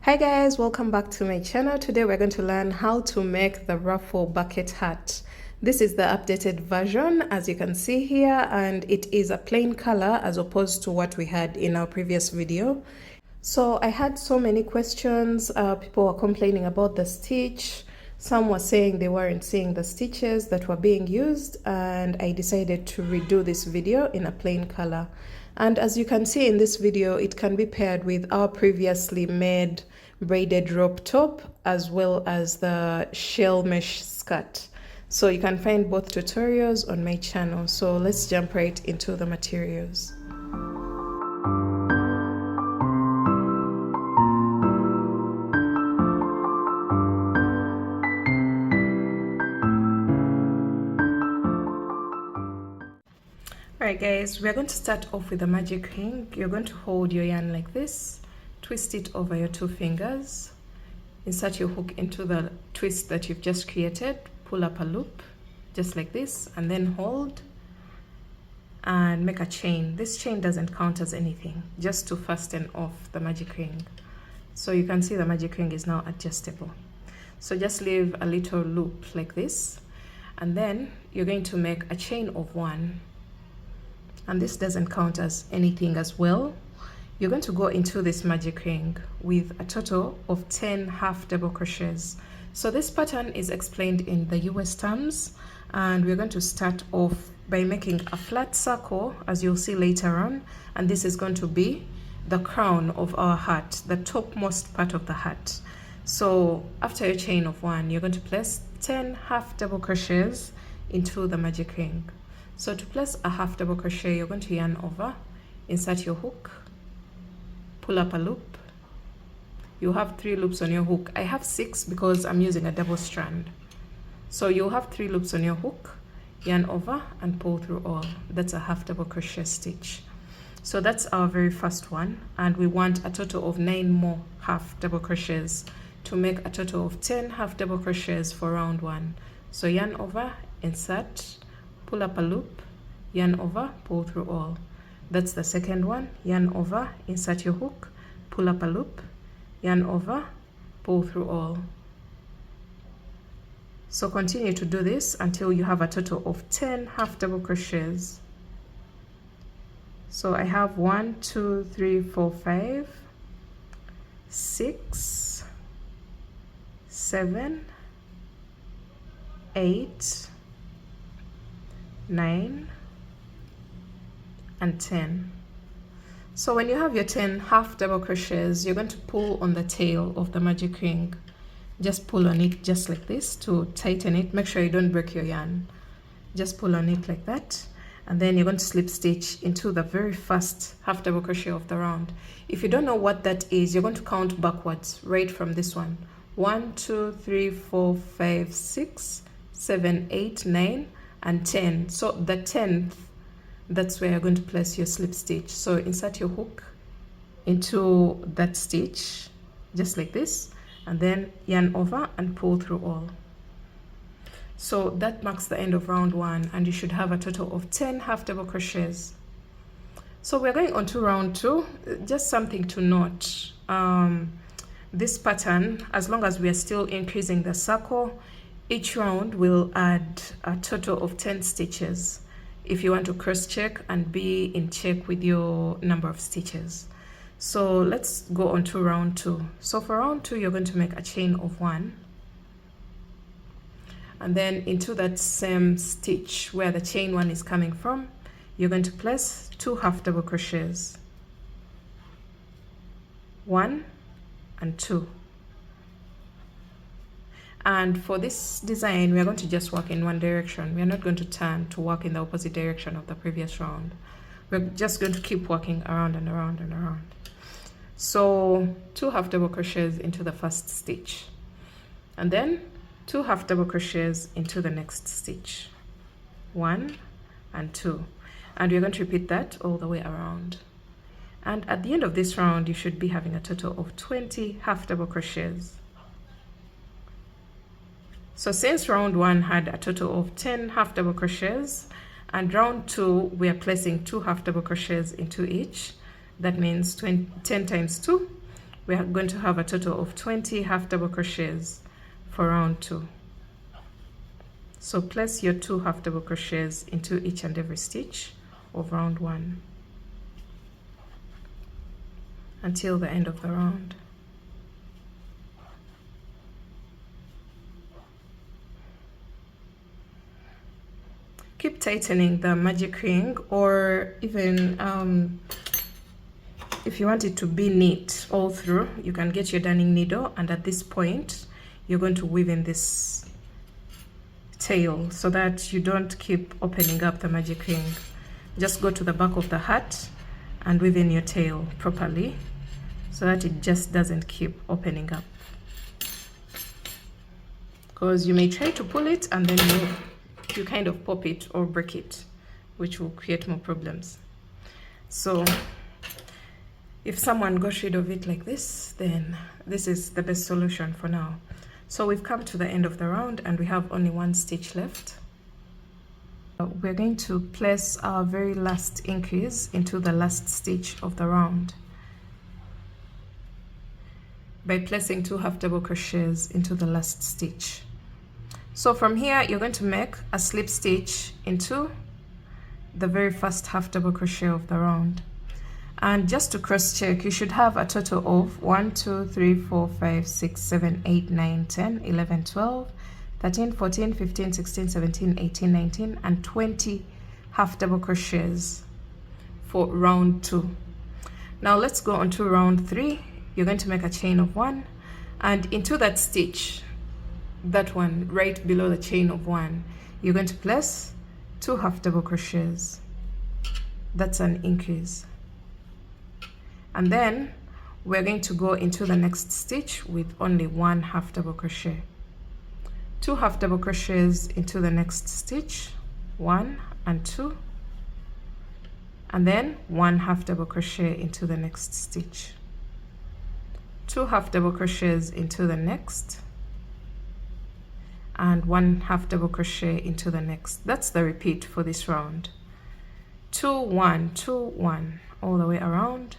Hi guys, welcome back to my channel. Today we're going to learn how to make the ruffle bucket hat. This is the updated version, as you can see here, and it is a plain color as opposed to what we had in our previous video. So I had so many questions. People were complaining about the stitch. Some were saying they weren't seeing the stitches that were being used, and I decided to redo this video in a plain color. And as you can see in this video, it can be paired with our previously made braided rope top as well as the shell mesh skirt. So you can find both tutorials on my channel. So let's jump right into the materials. Alright guys, we're going to start off with a magic ring. You're going to hold your yarn like this, twist it over your two fingers, insert your hook into the twist that you've just created, pull up a loop just like this, and then hold and make a chain. This chain doesn't count as anything, just to fasten off the magic ring. So you can see the magic ring is now adjustable. So just leave a little loop like this, and then you're going to make a chain of 1. And this doesn't count as anything as well. You're going to go into this magic ring with a total of 10 half double crochets. So this pattern is explained in the US terms, and we're going to start off by making a flat circle, as you'll see later on, and this is going to be the crown of our hat, the topmost part of the hat. So after your chain of 1, you're going to place 10 half double crochets into the magic ring. So to place a half double crochet, you're going to yarn over, insert your hook, pull up a loop. You have 3 loops on your hook. I have 6 because I'm using a double strand. So you'll have 3 loops on your hook, yarn over and pull through all. That's a half double crochet stitch. So that's our very first one, and we want a total of 9 more half double crochets to make a total of 10 half double crochets for round 1. So yarn over, insert, pull up a loop, yarn over, pull through all. That's the second one. Yarn over, insert your hook, pull up a loop, yarn over, pull through all. So continue to do this until you have a total of 10 half double crochets. So I have 1, 2, 3, 4, 5, 6, 7, 8, 9 and 10. So when you have your 10 half double crochets, you're going to pull on the tail of the magic ring. Just pull on it just like this to tighten it. Make sure you don't break your yarn. Just pull on it like that, and then you're going to slip stitch into the very first half double crochet of the round. If you don't know what that is, you're going to count backwards right from this one. 1, 2, 3, 4, 5, 6, 7, 8, 9 and 10. So the 10th, that's where you're going to place your slip stitch. So insert your hook into that stitch just like this, and then yarn over and pull through all. So that marks the end of round 1, and you should have a total of 10 half double crochets. So we're going on to round 2. Just something to note, this pattern, as long as we are still increasing the circle, each round will add a total of 10 stitches if you want to cross check and be in check with your number of stitches. So let's go on to round 2. So for round 2, you're going to make a chain of 1, and then into that same stitch where the chain 1 is coming from, you're going to place 2 half double crochets, 1 and 2. And for this design, we are going to just work in one direction. We are not going to turn to work in the opposite direction of the previous round. We're just going to keep working around and around and around. So 2 half double crochets into the first stitch, and then 2 half double crochets into the next stitch, 1 and 2. And we're going to repeat that all the way around. And at the end of this round, you should be having a total of 20 half double crochets. So since round 1 had a total of 10 half double crochets, and round 2 we are placing 2 half double crochets into each, that means 10 times 2, we are going to have a total of 20 half double crochets for round 2. So place your 2 half double crochets into each and every stitch of round 1 until the end of the round. Keep tightening the magic ring, or even if you want it to be neat all through, you can get your darning needle, and at this point you're going to weave in this tail so that you don't keep opening up the magic ring. Just go to the back of the hat and weave in your tail properly so that it just doesn't keep opening up, because you may try to pull it and then you kind of pop it or break it, which will create more problems. So if someone got rid of it like this, then this is the best solution for now. So we've come to the end of the round and we have only 1 stitch left. We're going to place our very last increase into the last stitch of the round by placing 2 half double crochets into the last stitch. So from here you're going to make a slip stitch into the very first half double crochet of the round. And just to cross check, you should have a total of 1, 2, 3, 4, 5, 6, 7, 8, 9, 10, 11, 12, 13, 14, 15, 16, 17, 18, 19, and 20 half double crochets for round 2. Now let's go on to round 3. You're going to make a chain of 1, and into that stitch, that one right below the chain of 1, you're going to place 2 half double crochets. That's an increase. And then we're going to go into the next stitch with only 1 half double crochet. 2 half double crochets into the next stitch, 1 and 2, and then 1 half double crochet into the next stitch, 2 half double crochets into the next, and 1 half double crochet into the next. That's the repeat for this round. 2, 1, 2, 1 all the way around.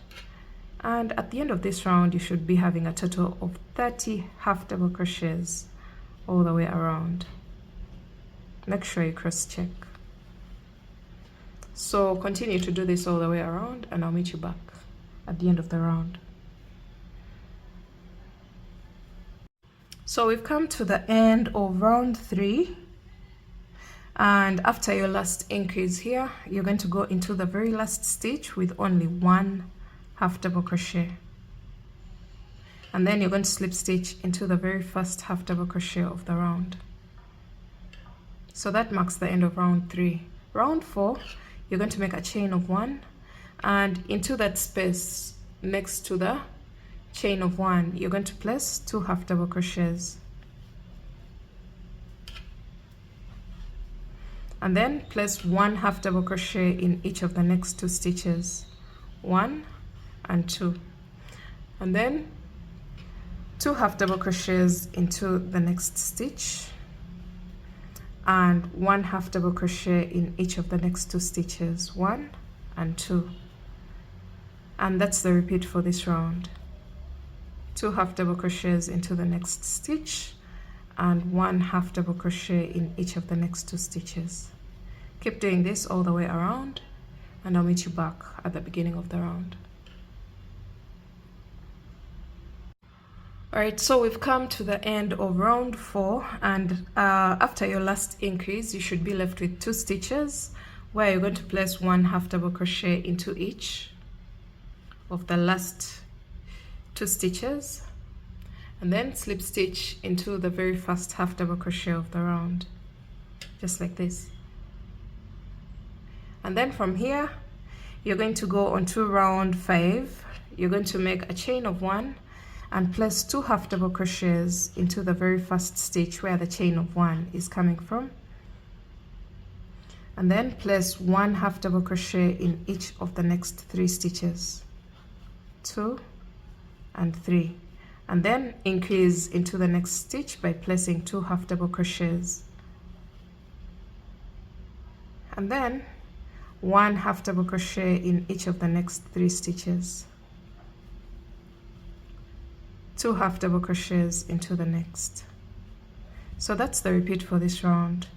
And at the end of this round you should be having a total of 30 half double crochets all the way around. Make sure you cross check. So continue to do this all the way around, and I'll meet you back at the end of the round. So we've come to the end of round 3, and after your last increase here, you're going to go into the very last stitch with only 1 half double crochet, and then you're going to slip stitch into the very first half double crochet of the round. So that marks the end of round 3. Round 4, you're going to make a chain of 1, and into that space next to the chain of 1, you're going to place 2 half double crochets, and then place 1 half double crochet in each of the next 2 stitches, 1 and 2, and then 2 half double crochets into the next stitch, and 1 half double crochet in each of the next 2 stitches, 1 and 2, and that's the repeat for this round. 2 half double crochets into the next stitch, and 1 half double crochet in each of the next 2 stitches. Keep doing this all the way around, and I'll meet you back at the beginning of the round. Alright, so we've come to the end of round 4, and after your last increase you should be left with 2 stitches where you're going to place 1 half double crochet into each of the last 2 stitches, and then slip stitch into the very first half double crochet of the round, just like this. And then from here you're going to go on to round 5. You're going to make a chain of 1 and place 2 half double crochets into the very first stitch where the chain of 1 is coming from, and then place 1 half double crochet in each of the next 3 stitches, 2 and 3, and then increase into the next stitch by placing 2 half double crochets, and then 1 half double crochet in each of the next 3 stitches, 2 half double crochets into the next. So that's the repeat for this round.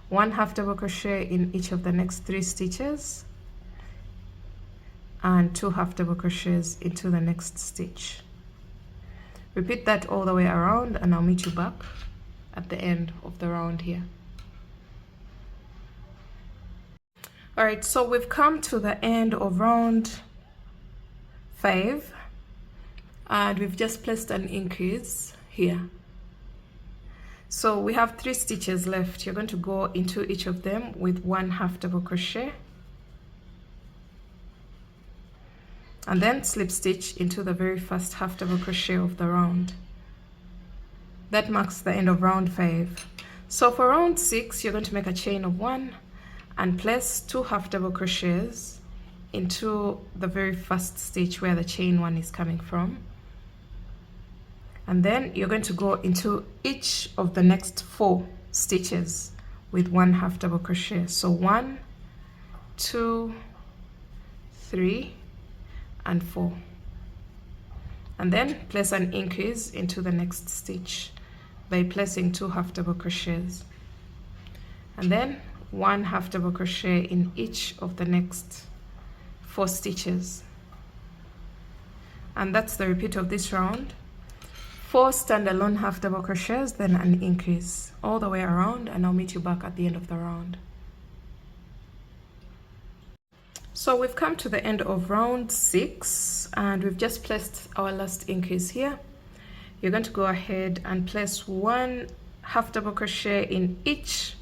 1 half double crochet in each of the next 3 stitches and 2 half double crochets into the next stitch. Repeat that all the way around, and I'll meet you back at the end of the round here. All right, so we've come to the end of round 5, and we've just placed an increase here. So we have 3 stitches left. You're going to go into each of them with 1 half double crochet, and then slip stitch into the very first half double crochet of the round. That marks the end of round 5. So for round 6, you're going to make a chain of 1 and place 2 half double crochets into the very first stitch where the chain 1 is coming from. And then you're going to go into each of the next 4 stitches with 1 half double crochet. So 1, 2, 3, and 4. And then place an increase into the next stitch by placing 2 half double crochets. And then 1 half double crochet in each of the next 4 stitches. And that's the repeat of this round. 4 standalone half double crochets, then an increase all the way around, and I'll meet you back at the end of the round. So we've come to the end of round 6, and we've just placed our last increase here. You're going to go ahead and place 1 half double crochet in each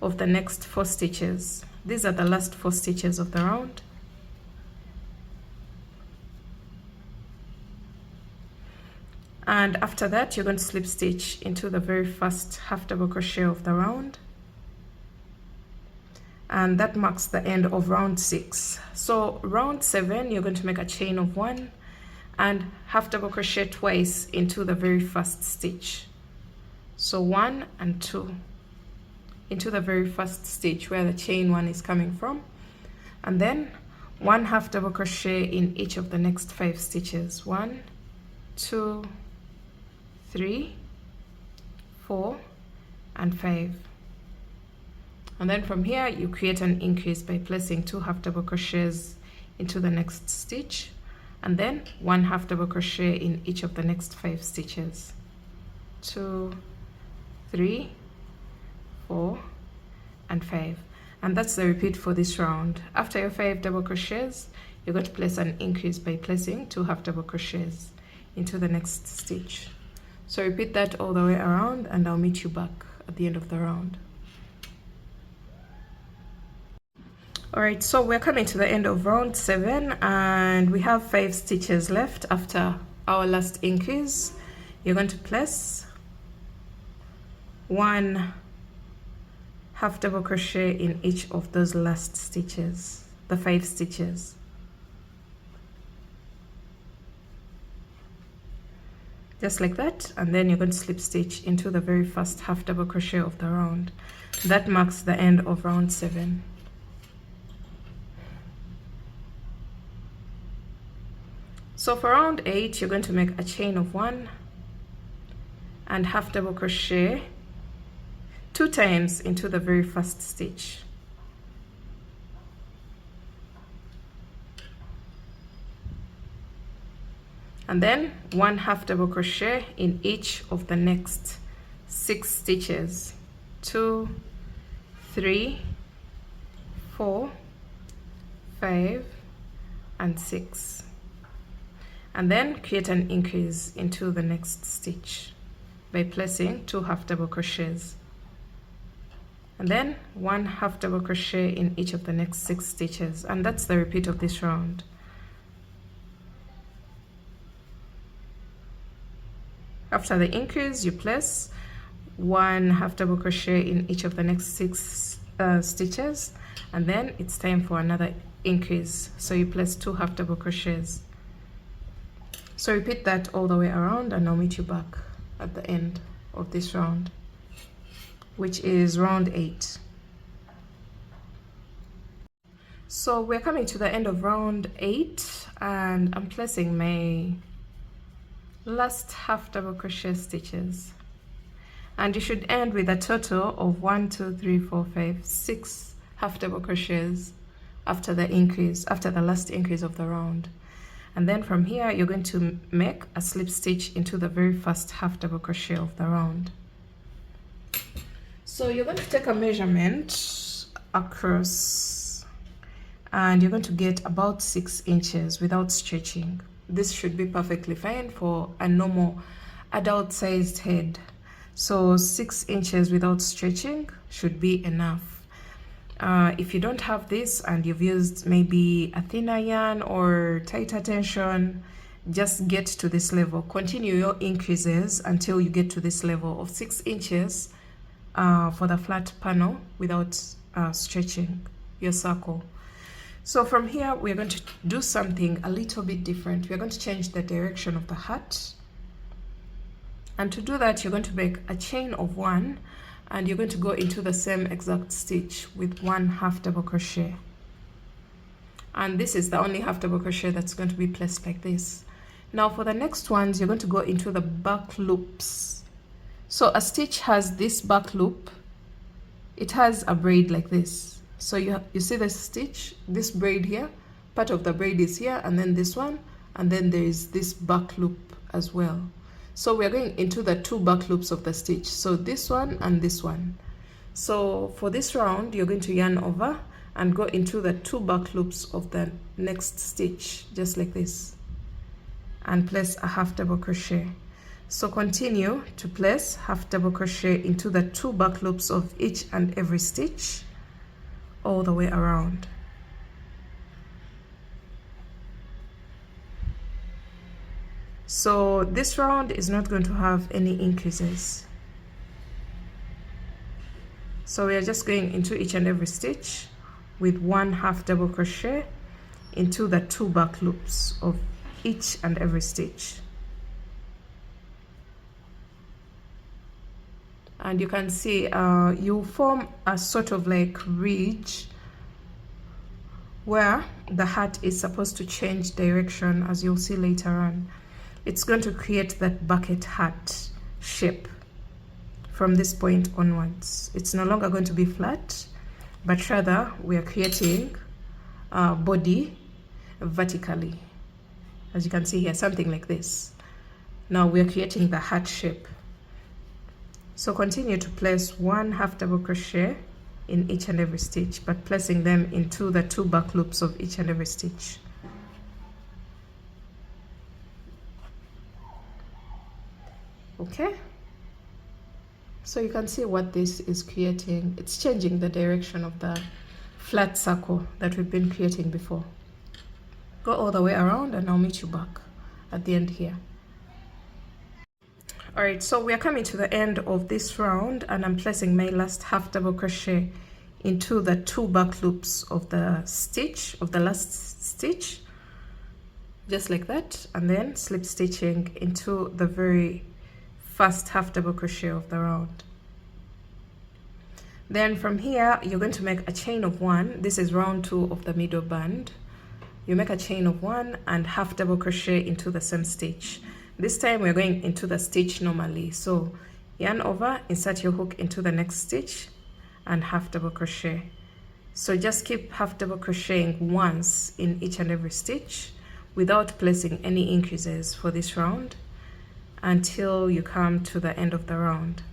of the next 4 stitches. These are the last 4 stitches of the round. And after that, you're going to slip stitch into the very first half double crochet of the round. And that marks the end of round 6. So round 7, you're going to make a chain of 1 and half double crochet twice into the very first stitch. So 1 and 2 into the very first stitch where the chain 1 is coming from, and then 1 half double crochet in each of the next 5 stitches. 1, 2, 3, 4, and 5. And then from here you create an increase by placing 2 half double crochets into the next stitch, and then 1 half double crochet in each of the next 5 stitches. 2, 3, 4, and 5. And that's the repeat for this round. After your 5 double crochets, you're going to place an increase by placing 2 half double crochets into the next stitch. So repeat that all the way around, and I'll meet you back at the end of the round. All right, so we're coming to the end of round 7, and we have 5 stitches left after our last increase. You're going to place 1 half double crochet in each of those last stitches, the 5 stitches. Just like that, and then you're going to slip stitch into the very first half double crochet of the round. That marks the end of round 7. So for round 8, you're going to make a chain of 1 and half double crochet 2 times into the very first stitch. And then 1 half double crochet in each of the next 6 stitches. 2, 3, 4, 5, and 6. And then create an increase into the next stitch by placing 2 half double crochets. And then 1 half double crochet in each of the next 6 stitches. And that's the repeat of this round. After the increase, you place 1 half double crochet in each of the next 6 stitches, and then it's time for another increase. So you place 2 half double crochets. So repeat that all the way around, and I'll meet you back at the end of this round, which is round 8. So we're coming to the end of round 8, and I'm placing my last half double crochet stitches, and you should end with a total of 1 2 3 4 5 6 half double crochets after the last increase of the round. And then from here you're going to make a slip stitch into the very first half double crochet of the round. So you're going to take a measurement across and you're going to get about 6 inches without stretching. This should be perfectly fine for a normal adult sized head. So 6 inches without stretching should be enough. If you don't have this and you've used maybe a thinner yarn or tighter tension, just get to this level. Continue your increases until you get to this level of 6 inches for the flat panel without stretching your circle. So from here we're going to do something a little bit different. We're going to change the direction of the hat, and to do that you're going to make a chain of 1 and you're going to go into the same exact stitch with 1 half double crochet, and this is the only half double crochet that's going to be placed like this. Now for the next ones you're going to go into the back loops. So a stitch has this back loop, it has a braid like this. So you see the stitch, this braid here, part of the braid is here, and then this one, and then there is this back loop as well. So we're going into the 2 back loops of the stitch, so this one and this one. So for this round you're going to yarn over and go into the 2 back loops of the next stitch, just like this, and place a half double crochet. So continue to place half double crochet into the 2 back loops of each and every stitch all the way around. So this round is not going to have any increases. So we are just going into each and every stitch with 1 half double crochet into the 2 back loops of each and every stitch. And you can see you form a sort of like ridge where the hat is supposed to change direction, as you'll see later on. It's going to create that bucket hat shape from this point onwards. It's no longer going to be flat, but rather we are creating a body vertically, as you can see here, something like this. Now we are creating the hat shape. So continue to place 1 half double crochet in each and every stitch, but placing them into the 2 back loops of each and every stitch. Okay, so you can see what this is creating. It's changing the direction of the flat circle that we've been creating before. Go all the way around and I'll meet you back at the end here. All right, so we are coming to the end of this round and I'm placing my last half double crochet into the 2 back loops of the stitch, of the last stitch, just like that, and then slip stitching into the very first half double crochet of the round. Then from here you're going to make a chain of 1. This is round 2 of the middle band. You make a chain of 1 and half double crochet into the same stitch. This time we're going into the stitch normally, so yarn over, insert your hook into the next stitch and half double crochet. So just keep half double crocheting once in each and every stitch without placing any increases for this round until you come to the end of the round.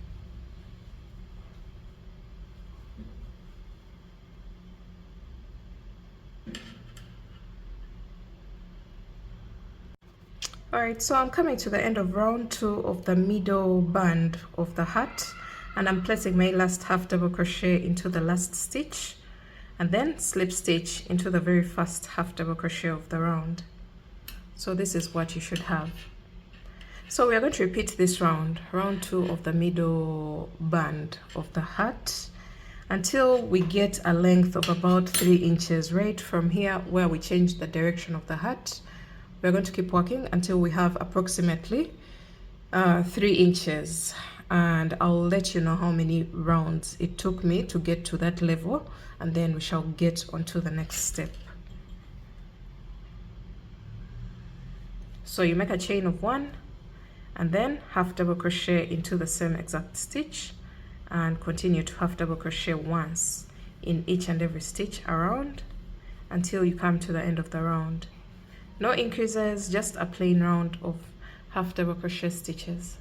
Alright, so I'm coming to the end of round 2 of the middle band of the hat, and I'm placing my last half double crochet into the last stitch and then slip stitch into the very first half double crochet of the round. So this is what you should have. So we are going to repeat this round 2 of the middle band of the hat, until we get a length of about 3 inches right from here where we change the direction of the hat. We're going to keep working until we have approximately 3 inches, and I'll let you know how many rounds it took me to get to that level, and then we shall get onto the next step. So you make a chain of 1 and then half double crochet into the same exact stitch and continue to half double crochet once in each and every stitch around until you come to the end of the round. No increases, just a plain round of half double crochet stitches.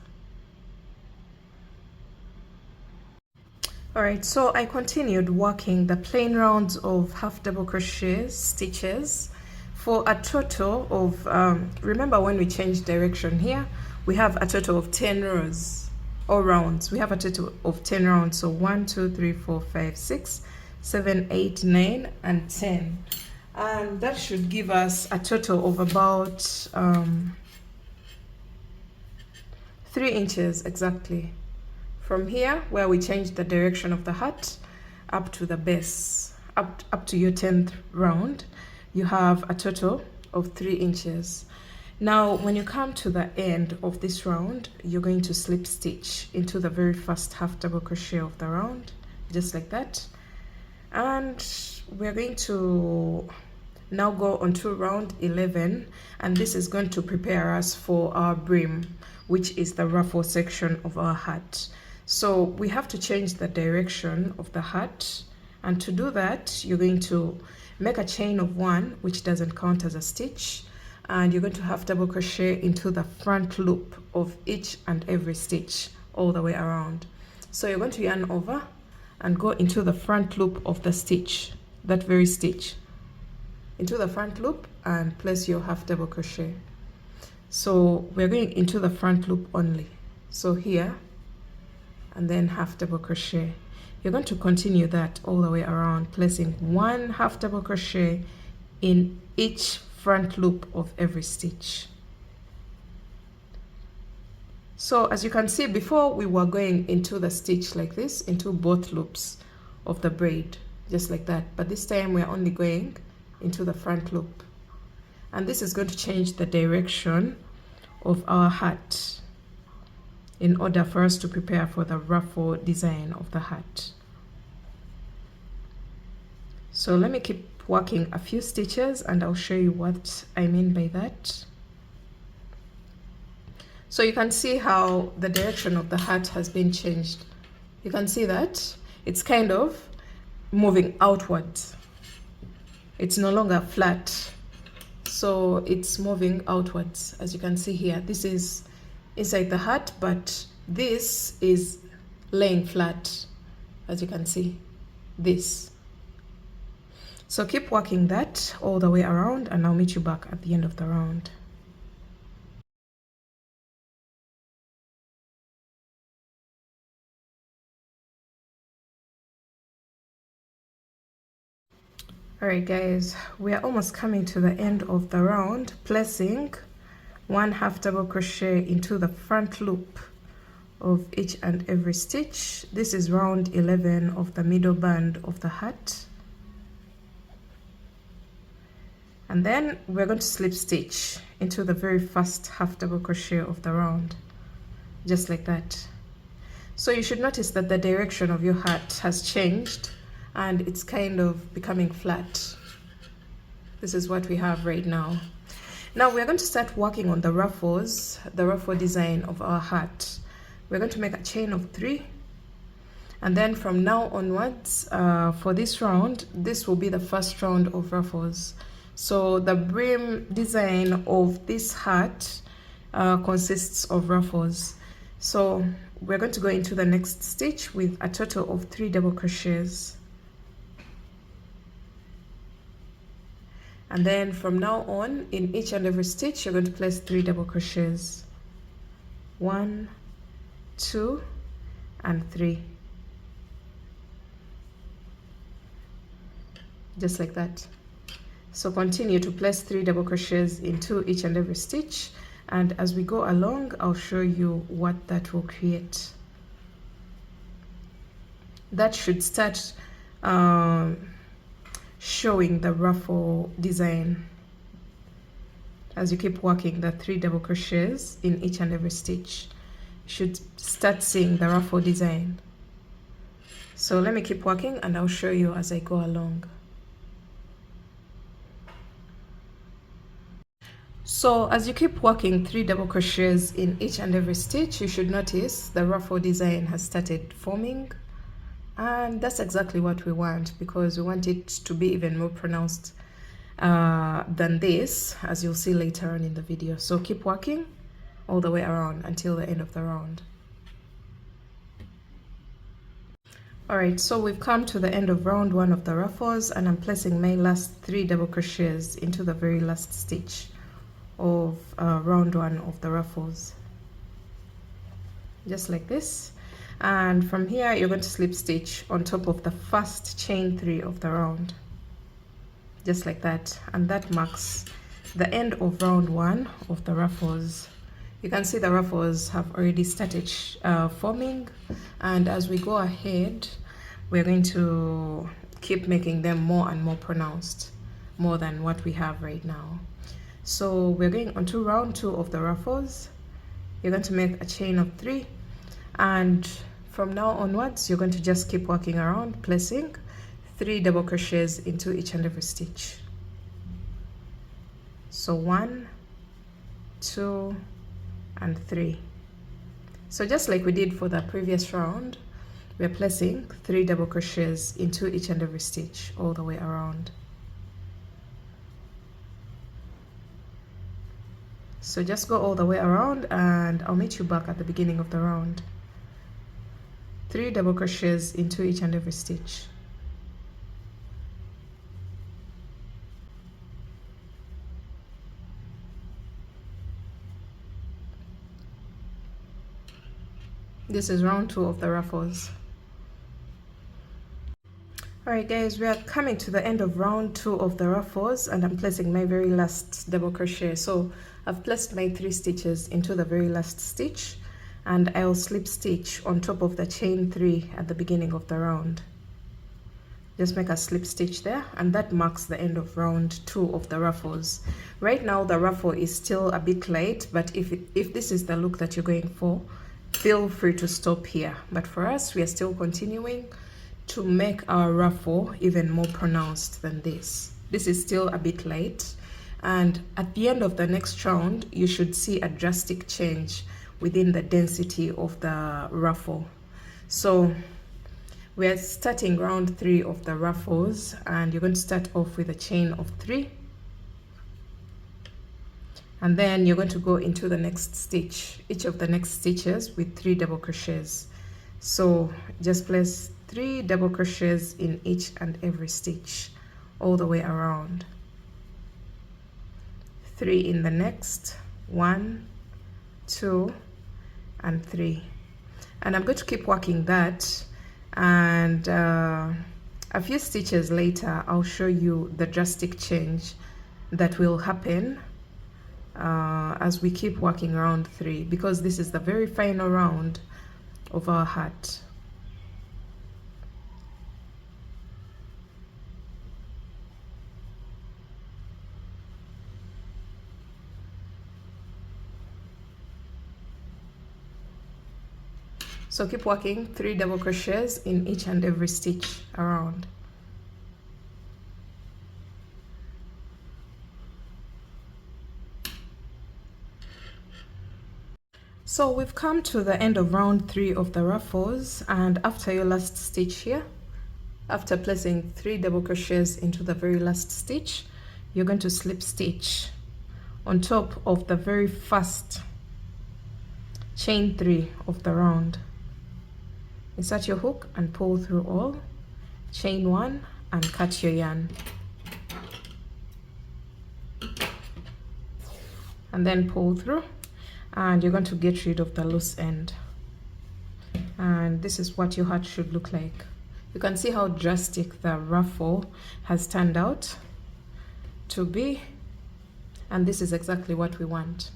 Alright, so I continued working the plain rounds of half double crochet stitches for a total of, remember when we changed direction here, we have a total of 10 rows or rounds. We have a total of 10 rounds, so 1, 2, 3, 4, 5, 6, 7, 8, 9, and 10. And that should give us a total of about 3 inches exactly. From here, where we changed the direction of the hat, up to the base, up to your 10th round, you have a total of 3 inches. Now, when you come to the end of this round, you're going to slip stitch into the very first half double crochet of the round, just like that. And we're going to now go on to round 11, and this is going to prepare us for our brim, which is the ruffle section of our hat. So we have to change the direction of the hat, and to do that you're going to make a chain of 1, which doesn't count as a stitch, and you're going to half double crochet into the front loop of each and every stitch all the way around. So you're going to yarn over and go into the front loop of the stitch, that very stitch, into the front loop, and place your half double crochet. So we're going into the front loop only, so here, and then half double crochet. You're going to continue that all the way around, placing 1 half double crochet in each front loop of every stitch. So as you can see, before we were going into the stitch like this, into both loops of the braid, just like that, but this time we're only going into the front loop, and this is going to change the direction of our hat in order for us to prepare for the ruffle design of the hat. So let me keep working a few stitches and I'll show you what I mean by that. So you can see how the direction of the hat has been changed. You can see that it's kind of moving outwards. It's no longer flat, so it's moving outwards. As you can see here, this is inside the hat, but this is laying flat, as you can see, this. So keep working that all the way around, and I'll meet you back at the end of the round. Alright guys, we are almost coming to the end of the round, placing 1 half double crochet into the front loop of each and every stitch. This is round 11 of the middle band of the hat. And then we're going to slip stitch into the very first half double crochet of the round, just like that. So you should notice that the direction of your hat has changed and it's kind of becoming flat. This is what we have right now. Now we're going to start working on the ruffles, the ruffle design of our hat. We're going to make a chain of 3, and then from now onwards, for this round, this will be the first round of ruffles. So the brim design of this hat consists of ruffles. So we're going to go into the next stitch with a total of 3 double crochets. And then from now on, in each and every stitch, you're going to place 3 double crochets. 1, 2, and 3. Just like that. So continue to place 3 double crochets into each and every stitch, and as we go along, I'll show you what that will create. That should start showing the ruffle design as you keep working the 3 double crochets in each and every stitch. You should start seeing the ruffle design. So let me keep working and I'll show you as I go along. So as you keep working 3 double crochets in each and every stitch, you should notice the ruffle design has started forming, and that's exactly what we want, because we want it to be even more pronounced than this, as you'll see later on in the video. So keep working all the way around until the end of the round. Alright, so we've come to the end of round 1 of the ruffles, and I'm placing my last 3 double crochets into the very last stitch of round 1 of the ruffles, just like this. And from here you're going to slip stitch on top of the first chain 3 of the round, just like that, and that marks the end of round 1 of the ruffles. You can see the ruffles have already started forming, and as we go ahead we're going to keep making them more and more pronounced, more than what we have right now. So we're going on to round 2 of the ruffles. You're going to make a chain of 3, and from now onwards you're going to just keep working around, placing 3 double crochets into each and every stitch. So 1, 2, and 3. So just like we did for the previous round, we're placing 3 double crochets into each and every stitch all the way around. So just go all the way around, and I'll meet you back at the beginning of the round. 3 double crochets into each and every stitch. This is round 2 of the ruffles. Alright guys, we are coming to the end of round 2 of the ruffles, and I'm placing my very last double crochet. So I've placed my 3 stitches into the very last stitch, and I'll slip stitch on top of the chain 3 at the beginning of the round. Just make a slip stitch there, and that marks the end of round 2 of the ruffles. Right now the ruffle is still a bit light, but if this is the look that you're going for, feel free to stop here. But for us, we are still continuing to make our ruffle even more pronounced than this. This is still a bit light, and at the end of the next round you should see a drastic change within the density of the ruffle. So we're starting round 3 of the ruffles, and you're going to start off with a chain of 3, and then you're going to go into the next stitch, each of the next stitches with 3 double crochets. So just place 3 double crochets in each and every stitch all the way around. 3 in the next, 1, 2, and 3. And I'm going to keep working that, and a few stitches later I'll show you the drastic change that will happen as we keep working round 3, because this is the very final round of our hat. So keep working 3 double crochets in each and every stitch around. So we've come to the end of round 3 of the ruffles, and after your last stitch here, after placing 3 double crochets into the very last stitch, you're going to slip stitch on top of the very first chain 3 of the round. Insert your hook and pull through all, chain 1 and cut your yarn, and then pull through, and you're going to get rid of the loose end. And this is what your hat should look like. You can see how drastic the ruffle has turned out to be, and this is exactly what we want.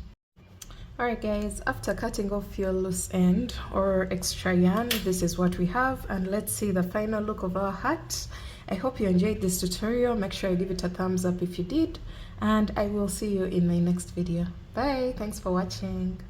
Alright guys, after cutting off your loose end or extra yarn, this is what we have, and let's see the final look of our hat. I hope you enjoyed this tutorial. Make sure you give it a thumbs up if you did, and I will see you in my next video. Bye, thanks for watching.